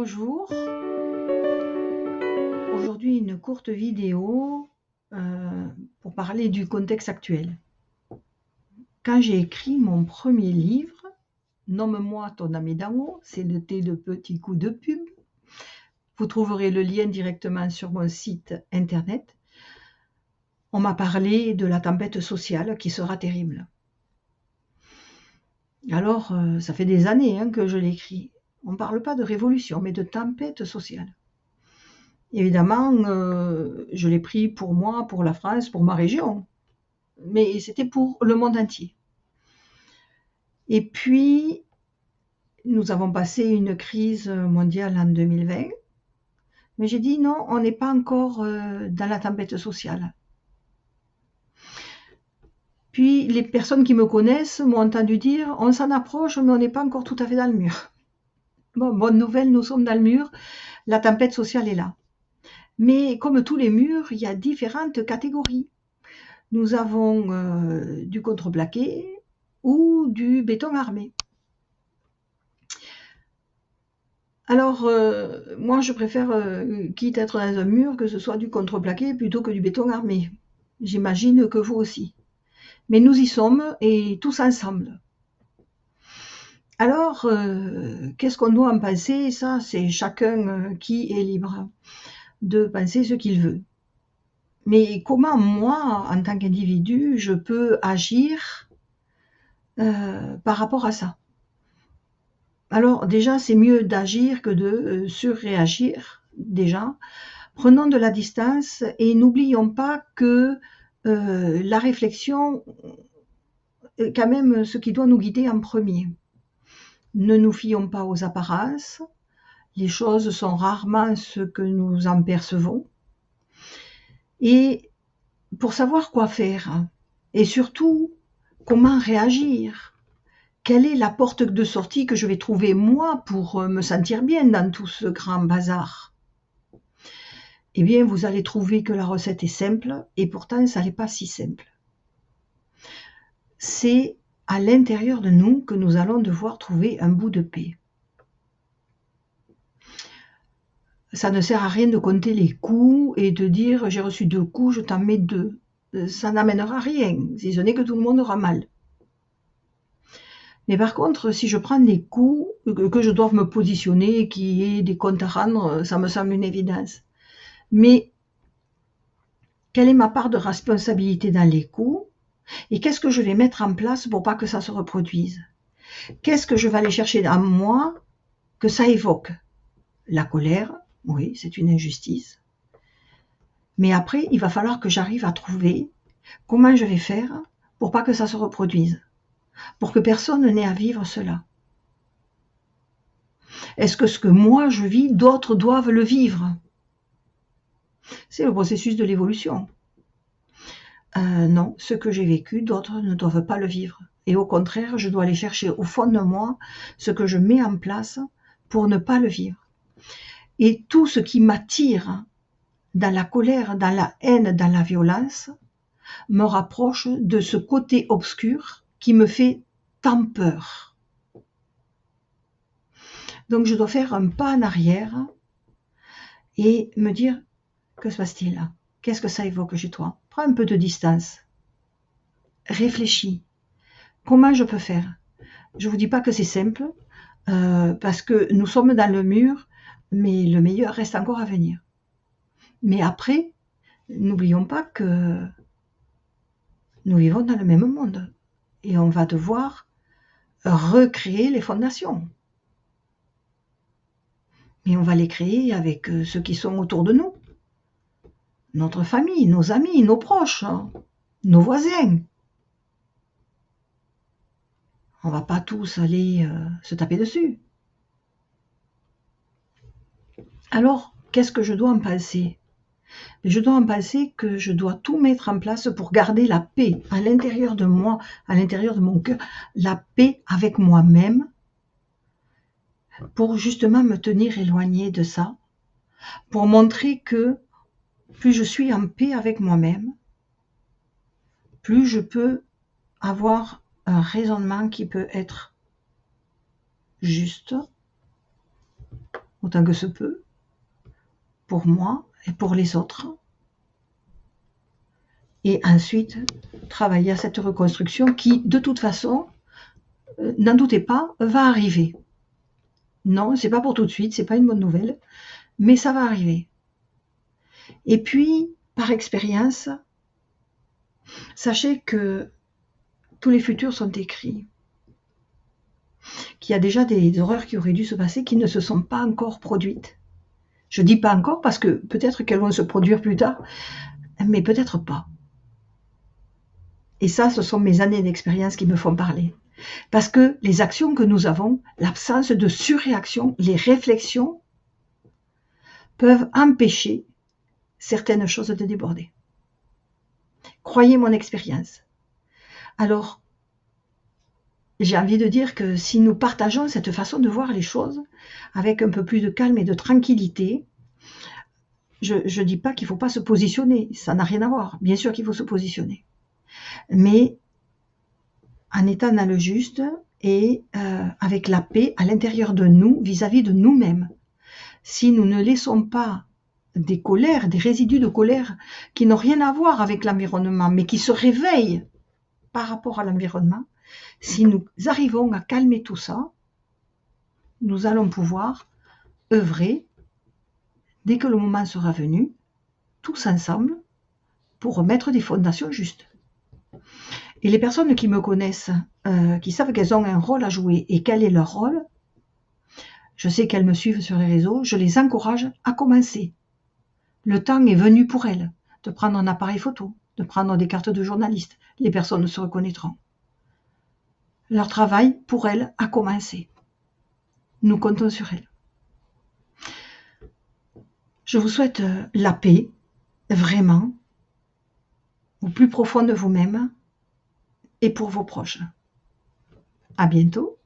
Bonjour, aujourd'hui une courte vidéo pour parler du contexte actuel. Quand j'ai écrit mon premier livre, Nomme-moi ton ami d'en haut, c'est noté de petits coups de pub. Vous trouverez le lien directement sur mon site internet. On m'a parlé de la tempête sociale qui sera terrible. Alors, ça fait des années que je l'écris. On ne parle pas de révolution, mais de tempête sociale. Évidemment, je l'ai pris pour moi, pour la France, pour ma région, mais c'était pour le monde entier. Et puis, nous avons passé une crise mondiale en 2020, mais j'ai dit non, on n'est pas encore dans la tempête sociale. Puis, les personnes qui me connaissent m'ont entendu dire, on s'en approche, mais on n'est pas encore tout à fait dans le mur. Bon, bonne nouvelle, nous sommes dans le mur, la tempête sociale est là. Mais comme tous les murs, il y a différentes catégories. Nous avons du contreplaqué ou du béton armé. Alors, moi, je préfère, quitte à être dans un mur, que ce soit du contreplaqué plutôt que du béton armé. J'imagine que vous aussi. Mais nous y sommes, et tous ensemble. Alors, qu'est-ce qu'on doit en penser? Ça, c'est chacun qui est libre de penser ce qu'il veut. Mais comment moi, en tant qu'individu, je peux agir par rapport à ça? Alors déjà, c'est mieux d'agir que de surréagir, déjà. Prenons de la distance et n'oublions pas que la réflexion est quand même ce qui doit nous guider en premier. Ne nous fions pas aux apparences, les choses sont rarement ce que nous en percevons. Et pour savoir quoi faire, et surtout comment réagir, quelle est la porte de sortie que je vais trouver moi pour me sentir bien dans tout ce grand bazar? Eh bien, vous allez trouver que la recette est simple, et pourtant, ça n'est pas si simple. C'est à l'intérieur de nous que nous allons devoir trouver un bout de paix. Ça ne sert à rien de compter les coups et de dire « j'ai reçu 2 coups, je t'en mets 2 ». Ça n'amènera rien, si ce n'est que tout le monde aura mal. Mais par contre, si je prends des coups, que je dois me positionner, qu'il y ait des comptes à rendre, ça me semble une évidence. Mais quelle est ma part de responsabilité dans les coups? Et qu'est-ce que je vais mettre en place pour pas que ça se reproduise? Qu'est-ce que je vais aller chercher en moi que ça évoque? La colère, oui, c'est une injustice. Mais après, il va falloir que j'arrive à trouver comment je vais faire pour pas que ça se reproduise, pour que personne n'ait à vivre cela. Est-ce que ce que moi je vis, d'autres doivent le vivre? C'est le processus de l'évolution. Non, ce que j'ai vécu, d'autres ne doivent pas le vivre. Et au contraire, je dois aller chercher au fond de moi ce que je mets en place pour ne pas le vivre. Et tout ce qui m'attire dans la colère, dans la haine, dans la violence, me rapproche de ce côté obscur qui me fait tant peur. Donc je dois faire un pas en arrière et me dire, que se passe-t-il là? Qu'est-ce que ça évoque chez toi? Prends un peu de distance. Réfléchis. Comment je peux faire? Je ne vous dis pas que c'est simple, parce que nous sommes dans le mur, mais le meilleur reste encore à venir. Mais après, n'oublions pas que nous vivons dans le même monde et on va devoir recréer les fondations. Mais on va les créer avec ceux qui sont autour de nous. Notre famille, nos amis, nos proches, nos voisins. On ne va pas tous aller se taper dessus. Alors, qu'est-ce que je dois en penser? Je dois en penser que je dois tout mettre en place pour garder la paix à l'intérieur de moi, à l'intérieur de mon cœur, la paix avec moi-même, pour justement me tenir éloignée de ça, pour montrer que plus je suis en paix avec moi-même, plus je peux avoir un raisonnement qui peut être juste, autant que se peut, pour moi et pour les autres. Et ensuite, travailler à cette reconstruction qui, de toute façon, n'en doutez pas, va arriver. Non, c'est pas pour tout de suite, c'est pas une bonne nouvelle, mais ça va arriver. Et puis, par expérience, sachez que tous les futurs sont écrits, qu'il y a déjà des horreurs qui auraient dû se passer qui ne se sont pas encore produites. Je dis pas encore parce que peut-être qu'elles vont se produire plus tard, mais peut-être pas. Et ça, ce sont mes années d'expérience qui me font parler. Parce que les actions que nous avons, l'absence de surréaction, les réflexions, peuvent empêcher certaines choses de déborder. Croyez mon expérience. Alors, j'ai envie de dire que si nous partageons cette façon de voir les choses, avec un peu plus de calme et de tranquillité, je ne dis pas qu'il ne faut pas se positionner, ça n'a rien à voir, bien sûr qu'il faut se positionner. Mais en étant dans le juste et avec la paix à l'intérieur de nous, vis-à-vis de nous-mêmes. Si nous ne laissons pas des colères, des résidus de colère qui n'ont rien à voir avec l'environnement, mais qui se réveillent par rapport à l'environnement, si nous arrivons à calmer tout ça, nous allons pouvoir œuvrer, dès que le moment sera venu, tous ensemble, pour remettre des fondations justes. Et les personnes qui me connaissent, qui savent qu'elles ont un rôle à jouer et quel est leur rôle, je sais qu'elles me suivent sur les réseaux, je les encourage à commencer. Le temps est venu pour elles de prendre un appareil photo, de prendre des cartes de journaliste. Les personnes se reconnaîtront. Leur travail, pour elles, a commencé. Nous comptons sur elles. Je vous souhaite la paix, vraiment, au plus profond de vous-même et pour vos proches. À bientôt.